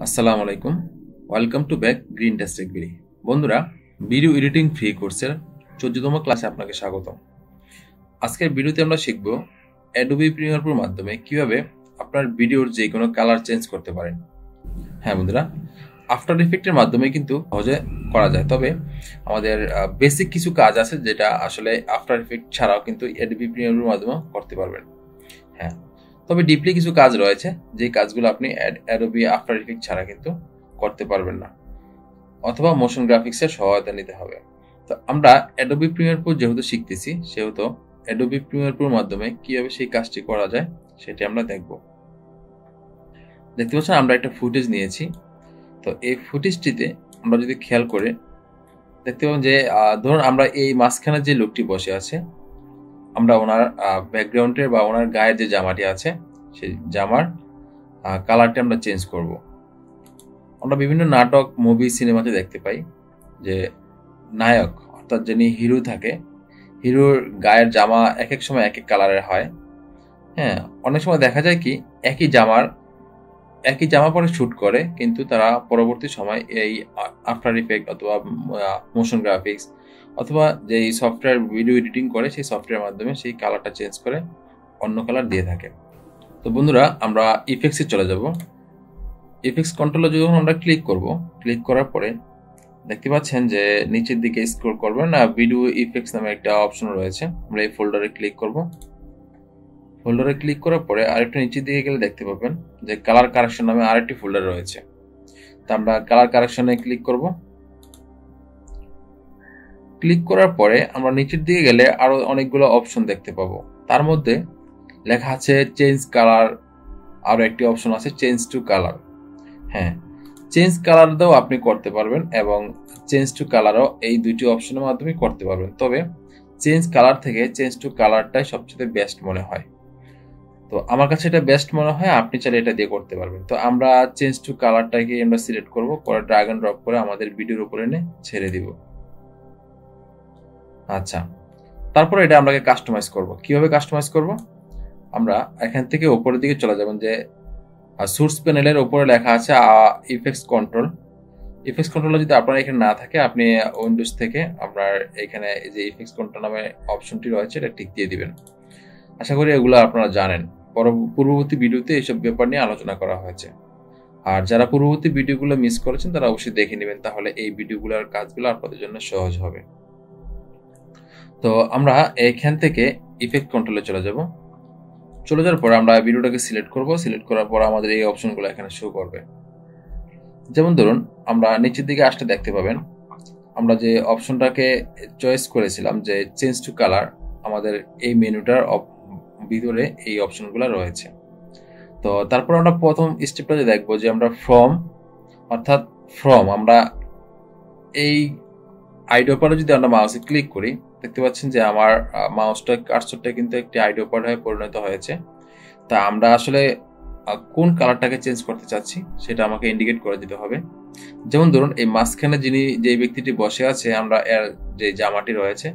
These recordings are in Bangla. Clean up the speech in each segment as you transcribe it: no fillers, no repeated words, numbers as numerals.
আসসালামু আলাইকুম, ওয়েলকাম টু ব্যাক গ্রিন টেস্টেক বিডি। বন্ধুরা, ভিডিও এডিটিং ফ্রি কোর্সের 14তম ক্লাসে আপনাকে স্বাগত। আজকের ভিডিওতে আমরা শিখব অ্যাডোবি প্রিমিয়ার প্রোর মাধ্যমে কিভাবে আপনার ভিডিওর যে কোনো কালার চেঞ্জ করতে পারেন। হ্যাঁ বন্ধুরা, আফটার ইফেক্টের মাধ্যমে কিন্তু সহজে করা যায়, তবে আমাদের বেসিক কিছু কাজ আছে যেটা আসলে আফটার ইফেক্ট ছাড়াও কিন্তু অ্যাডোবি প্রিমিয়ার প্রোর মাধ্যমে করতে পারবেন। হ্যাঁ, তবে ডিপলি কিছু কাজ রয়েছে যে কাজগুলো আপনি অ্যাডোবি আফটার ইফেক্ট ছাড়া কিন্তু করতে পারবেন না, অথবা মোশন গ্রাফিক্সের সহায়তা নিতে হবে। তো আমরা অ্যাডোবি প্রিমিয়ার প্রো যেহেতু শিখতেছি, সেহেতু অ্যাডোবি প্রিমিয়ার প্রোর মাধ্যমে কিভাবে সেই কাজটি করা যায় সেটি আমরা দেখব। দেখতে পাচ্ছেন আমরা একটা ফুটেজ নিয়েছি। তো এই ফুটেজটিতে আমরা যদি খেয়াল করে দেখতে পাবেন যে ধরুন আমরা এই মাঝখানে যে লোকটি বসে আছে, আমরা ওনার ব্যাকগ্রাউন্ডের বা ওনার গায়ে যে জামাটি আছে সেই জামার কালারটি আমরা চেঞ্জ করব। আমরা বিভিন্ন নাটক, মুভি, সিনেমাতে দেখতে পাই যে নায়ক অর্থাৎ যিনি হিরো থাকে, হিরোর গায়ের জামা এক এক সময় এক এক কালারের হয়। হ্যাঁ, অনেক সময় দেখা যায় কি একই জামা পরে শ্যুট করে, কিন্তু তারা পরবর্তী সময় এই আফটার ইফেক্ট অথবা মোশন গ্রাফিক্স অথবা যেই সফটওয়্যার ভিডিও এডিটিং করে সেই সফটওয়্যারের মাধ্যমে সেই কালারটা চেঞ্জ করে অন্য কালার দিয়ে থাকে। তো বন্ধুরা, আমরা ইফেক্টসে চলে যাব। ইফেক্টস কন্ট্রোলে যখন আমরা ক্লিক করার পরে দেখতে পাচ্ছেন যে নিচের দিকে স্ক্রল করবেন, ভিডিও ইফেক্টস নামে একটা অপশন রয়েছে। আমরা এই ফোল্ডারে ক্লিক করব। ফোল্ডারে ক্লিক করার পরে আরেকটু নিচের দিকে গেলে দেখতে পাবেন যে কালার কারেকশন নামে আরেকটি ফোল্ডার রয়েছে। তো আমরা কালার কারেকশনে ক্লিক করব। ক্লিক করার পরে আমরা নিচের দিকে গেলে আরো অনেকগুলো অপশন দেখতে পাবো। তার মধ্যে লেখা আছে চেঞ্জ কালার, আরো একটি অপশন আছে চেঞ্জ টু কালার। হ্যাঁ, চেঞ্জ কালার দাও আপনি করতে পারবেন এবং চেঞ্জ টু কালারও এই দুইটি অপশনের মাধ্যমে করতে পারবেন। তবে চেঞ্জ কালার থেকে চেঞ্জ টু কালারটাই সবচেয়ে বেস্ট মনে হয়। তো আমার কাছে এটা বেস্ট মনে হয়, আপনি চাইলে এটা দিয়ে করতে পারবেন। তো আমরা চেঞ্জ টু কালারটাকে আমরা সিলেক্ট করব, করে ড্র্যাগ এন্ড ড্রপ করে আমাদের ভিডিওর উপরে এনে ছেড়ে দিব। আচ্ছা, তারপরে এটা আমরা কাস্টমাইজ করব। কিভাবে কাস্টমাইজ করব? আমরা এখান থেকে উপরের দিকে চলে যাবেন, যে সোর্স প্যানেলের উপরে লেখা আছে ইফেক্টস কন্ট্রোল। ইফেক্টস কন্ট্রোল যদি আপনার এখানে না থাকে, আপনি উইন্ডোজ থেকে আপনার এখানে যে ইফেক্টস কন্ট্রোল নামে অপশনটি রয়েছে এটা টিক দিয়ে দিবেন। আশা করি এগুলো আপনারা জানেন, পূর্ববর্তী ভিডিওতে এইসব ব্যাপার নিয়ে আলোচনা করা হয়েছে। আর যারা পূর্ববর্তী ভিডিওগুলো মিস করেছেন তারা অবশ্যই দেখে নেবেন, তাহলে এই ভিডিওগুলোর কাজগুলো আপনাদের জন্য সহজ হবে। তো আমরা এখান থেকে ইফেক্ট কন্ট্রোলে চলে যাওয়ার পর আমরা ভিডিওটাকে সিলেক্ট করব। সিলেক্ট করার পর আমাদের এই অপশনগুলো এখানে শো করবে। যেমন ধরুন আমরা নিচের দিকে আসতে দেখতে পাবেন আমরা যে অপশনটাকে চয়েস করেছিলাম যে চেঞ্জ টু কালার, আমাদের এই মেনুটার ভিতরে এই অপশনগুলো রয়েছে। তো তারপর আমরা প্রথম স্টেপটাতে দেখবো যে আমরা ফ্রম আমরা এই আইডোপারে যদি আমরা মাউসে ক্লিক করি, দেখতে পাচ্ছেন যে আমার মাউসটা কার্সরটা কিন্তু একটি আইডোপার হয়ে পরিণত হয়েছে। তা আমরা আসলে কোন কালারটাকে চেঞ্জ করতে চাচ্ছি সেটা আমাকে ইন্ডিকেট করে দিতে হবে। যেমন ধরুন এই মাঝখানে যে ব্যক্তিটি বসে আছে, আমরা এর যে জামাটি রয়েছে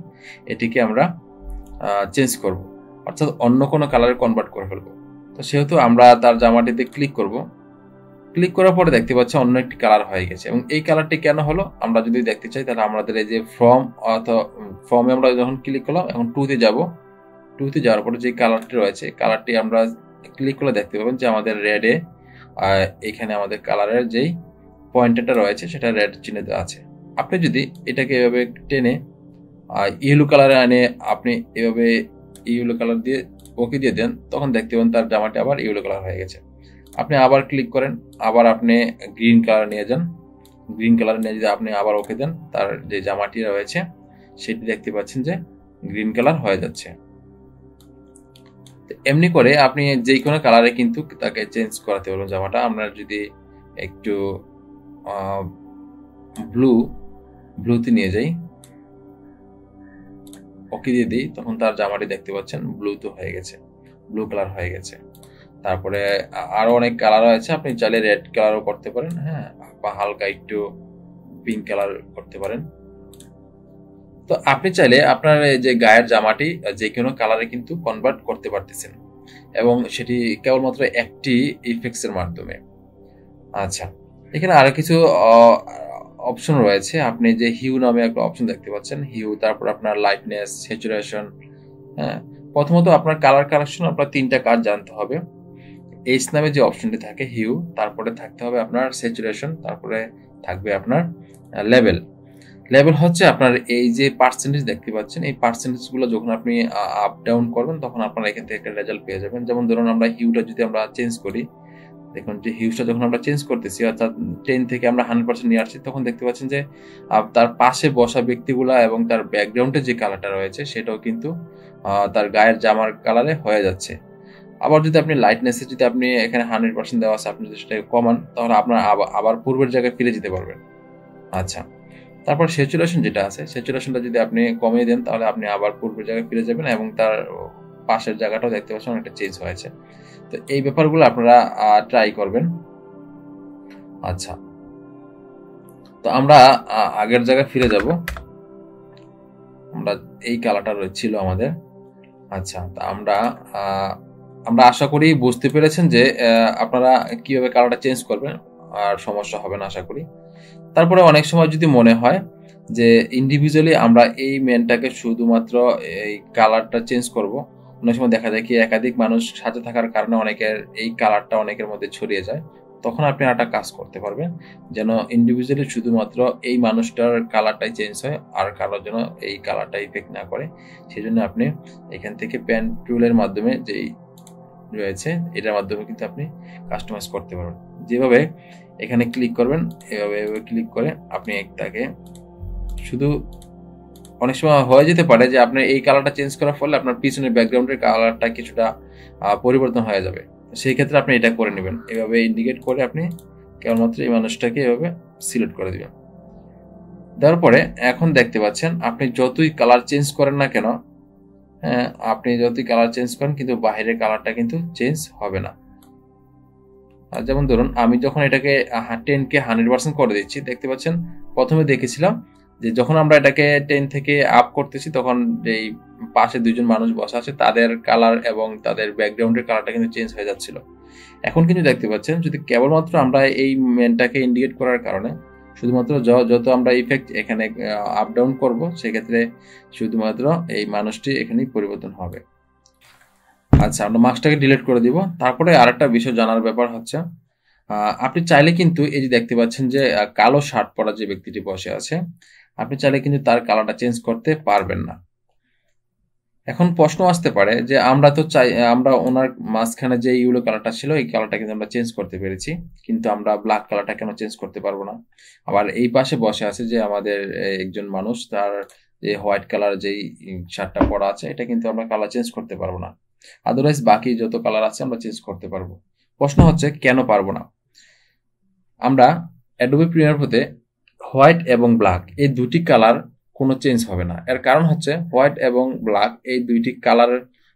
এটিকে আমরা চেঞ্জ করব, অর্থাৎ অন্য কোনো কালারে কনভার্ট করে ফেলবো। তো সেহেতু আমরা তার জামাটিতে ক্লিক করব। ক্লিক করার পরে দেখতে পাচ্ছি অন্য একটি কালার হয়ে গেছে। এবং এই কালারটি কেন হলো আমরা যদি দেখতে চাই, তাহলে আমাদের এই যে ফর্মে আমরা যখন ক্লিক করলাম, এখন টুতে যাওয়ার পরে যে কালারটি রয়েছে কালারটি আমরা ক্লিক করলে দেখতে পাবেন যে আমাদের রেডে এখানে আমাদের কালারের যেই পয়েন্টারটা রয়েছে সেটা রেড চিহ্নিত আছে। আপনি যদি এটাকে এভাবে টেনে ইয়েলো কালারে আনে, আপনি এভাবে ইয়েলো কালার দিয়ে ওকে দিয়ে দেন, তখন দেখতে পাবেন তার জামাটি আবার ইয়েলো কালার হয়ে গেছে। আপনি আবার ক্লিক করেন, আবার আপনি গ্রিন কালার নিয়ে যান, গ্রিন কালার নিয়ে যদি আপনি আবার ওকে দেন, তার যে জামাটি রয়েছে সেটি দেখতে পাচ্ছেন যে গ্রিন কালার হয়ে যাচ্ছে। এমনি করে আপনি যে কোনো কালারে কিন্তু তাকে চেঞ্জ করাতে পারবেন জামাটা। আমরা যদি একটু ব্লুতে নিয়ে যাই, ওকে দিয়ে দিই, তখন তার জামাটি দেখতে পাচ্ছেন ব্লু কালার হয়ে গেছে। তারপরে আরো অনেক কালার আছে, আপনি চাইলে রেড কালারও করতে পারেন, হ্যাঁ, বা হালকা একটু পিঙ্ক কালার করতে পারেন। তো আপনি চাইলে আপনার যে গায়ের জামাটি যে কোনো কালারে কিন্তু কনভার্ট করতে পারতেছেন, এবং সেটি কেবলমাত্র একটি ইফেক্টস এর মাধ্যমে। আচ্ছা, এখানে আরো কিছু অপশন রয়েছে। আপনি যে হিউ নামে একটা অপশন দেখতে পাচ্ছেন, হিউ, তারপর আপনার লাইটনেস, স্যাচুরেশন। হ্যাঁ, প্রথমত আপনার কালার কারেকশন আপনার 3টা কাজ জানতে হবে। এইচ নামে যে অপশনটি থাকে হিউ, তারপরে থাকতে হবে আপনার স্যাচুরেশন, তারপরে থাকবে আপনার লেভেল। লেভেল হচ্ছে আপনার এই যে পার্সেন্টেজ দেখতে পাচ্ছেন, এই পার্সেন্টেজগুলো যখন আপনি আপ ডাউন করবেন তখন আপনারা এখান থেকে একটা রেজাল্ট পেয়ে যাবেন। যেমন ধরুন আমরা হিউটা যদি আমরা চেঞ্জ করি, দেখুন যে হিউজটা যখন আমরা চেঞ্জ করতেছি অর্থাৎ 10 থেকে আমরা 100% নিয়ে আসছি, তখন দেখতে পাচ্ছেন যে তার পাশে বসা ব্যক্তিগুলা এবং তার ব্যাকগ্রাউন্ডে যে কালারটা রয়েছে সেটাও কিন্তু তার গায়ের জামার কালারে হয়ে যাচ্ছে। আবার যদি আপনি লাইটনেসে যদি আপনি এখানে 100% দেওয়া আছে, আপনি যদি সেটাকে কমান তাহলে আপনার আবার পূর্বের জায়গায় ফিরে যেতে পারবেন। আচ্ছা, তারপর স্যাচুরেশন যেটা আছে, স্যাচুরেশনটা যদি আপনি কমিয়ে দেন তাহলে আপনি আবার পূর্বের জায়গায় ফিরে যাবেন এবং তার পাশের জায়গাটাও দেখতে পাচ্ছেন অনেকটা চেঞ্জ হয়েছে। তো এই ব্যাপারগুলো আপনারা ট্রাই করবেন। আচ্ছা, তো আমরা আগের জায়গায় ফিরে যাব। আমরা এই কালারটা ছিল আমাদের। আচ্ছা, তা আমরা আশা করি বুঝতে পেরেছেন যে আপনারা কিভাবে কালারটা চেঞ্জ করবেন, আর সমস্যা হবে না আশা করি। তারপরে অনেক সময় যদি মনে হয় যে ইন্ডিভিজুয়ালি আমরা এই মেনটাকে শুধুমাত্র এই কালারটা চেঞ্জ করব, অনেক সময় দেখা যায় কি একাধিক মানুষ সাথে থাকার কারণে অনেকের এই কালারটা অনেকের মধ্যে ছড়িয়ে যায়, তখন আপনি একটা কাজ করতে পারবেন যেন ইন্ডিভিজুয়ালি শুধুমাত্র এই মানুষটার কালারটাই চেঞ্জ হয় আর কারোর জন্য এই কালারটা ইফেক্ট না করে। সেই জন্য আপনি এখান থেকে পেন টুলের মাধ্যমে যেই রয়েছে এটার মাধ্যমে কিন্তু আপনি কাস্টমাইজ করতে পারবেন। যেভাবে এখানে ক্লিক করবেন, এভাবে ক্লিক করে আপনি একটাকে শুধু, অনেক সময় হয়ে যেতে পারে যে আপনার এই কালারটা চেঞ্জ করার ফলে আপনার পিছনের ব্যাকগ্রাউন্ডের কালারটা কিছুটা পরিবর্তন হয়ে যাবে। সেই ক্ষেত্রে আপনি এটা করে নেবেন, এভাবে ইন্ডিকেট করে আপনি কেবলমাত্র এই মানুষটাকে এভাবে সিলেক্ট করে দিবেন। দেওয়ার পরে এখন দেখতে পাচ্ছেন আপনি যতই কালার চেঞ্জ করেন না কেন, হ্যাঁ, আপনি যতই কালার চেঞ্জ করেন কিন্তু বাহিরের কালারটা কিন্তু চেঞ্জ হবে না। যেমন ধরুন আমি যখন এটাকে 10কে 100% করে দিচ্ছি, দেখতে পাচ্ছেন প্রথমে দেখেছিলাম যে যখন আমরা এটাকে 10 থেকে আপ করতেছি তখন এই পাশে দুইজন মানুষ বসা আছে তাদের কালার এবং তাদের ব্যাকগ্রাউন্ডের কালারটা কিন্তু চেঞ্জ হয়ে যাচ্ছিল। এখন কিন্তু দেখতে পাচ্ছেন যদি কেবলমাত্র আমরা এই মেনটাকে ইন্ডিকেট করার কারণে শুধুমাত্র যত আমরা ইফেক্ট এখানে আপ ডাউন করবো, সেক্ষেত্রে শুধুমাত্র এই মানুষটি এখানেই পরিবর্তন হবে। আচ্ছা, আমরা মার্কসটাকে ডিলিট করে দিব। তারপরে আরেকটা বিষয় জানার ব্যাপার হচ্ছে আপনি চাইলে কিন্তু এই যে দেখতে পাচ্ছেন যে কালো শার্ট পরা যে ব্যক্তিটি বসে আছে, আপনি চাইলে কিন্তু তার কালারটা চেঞ্জ করতে পারবেন না। এখন প্রশ্ন আসতে পারে যে আমরা ওনার মাঝখানে যে ইউলো কালারটা ছিল এই কালারটা কিন্তু আমরা চেঞ্জ করতে পেরেছি, কিন্তু আমরা ব্ল্যাক কালারটা কেন চেঞ্জ করতে পারবো না? আবার এই পাশে বসে আছে যে আমাদের একজন মানুষ, তার যে হোয়াইট কালার যেই শার্টটা পরা আছে এটা কিন্তু আমরা কালার চেঞ্জ করতে পারবো না। আদারওয়াইজ বাকি যত কালার আছে আমরা চেঞ্জ করতে পারবো। প্রশ্ন হচ্ছে কেন পারবো না? আমরা অ্যাডোবি প্রিমিয়ার হতে হোয়াইট এবং ব্ল্যাক এই দুটি কালার কোনো চেঞ্জ হবে না। এর কারণ হচ্ছে হোয়াইট এবং ব্ল্যাক এই দুইটি কালার,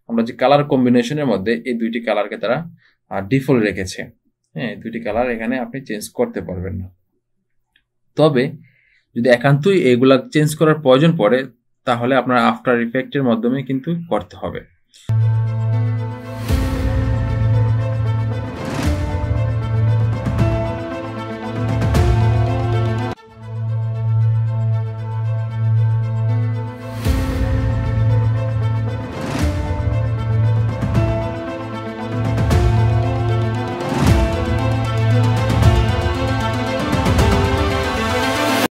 আমরা যে কালার কম্বিনেশনের মধ্যে এই দুইটি কালারকে তারা ডিফল্ট রেখেছে। হ্যাঁ, দুইটি কালার এখানে আপনি চেঞ্জ করতে পারবেন না। তবে যদি একান্তই এগুলা চেঞ্জ করার প্রয়োজন পড়ে তাহলে আপনার আফটার ইফেক্টের মাধ্যমে কিন্তু করতে হবে।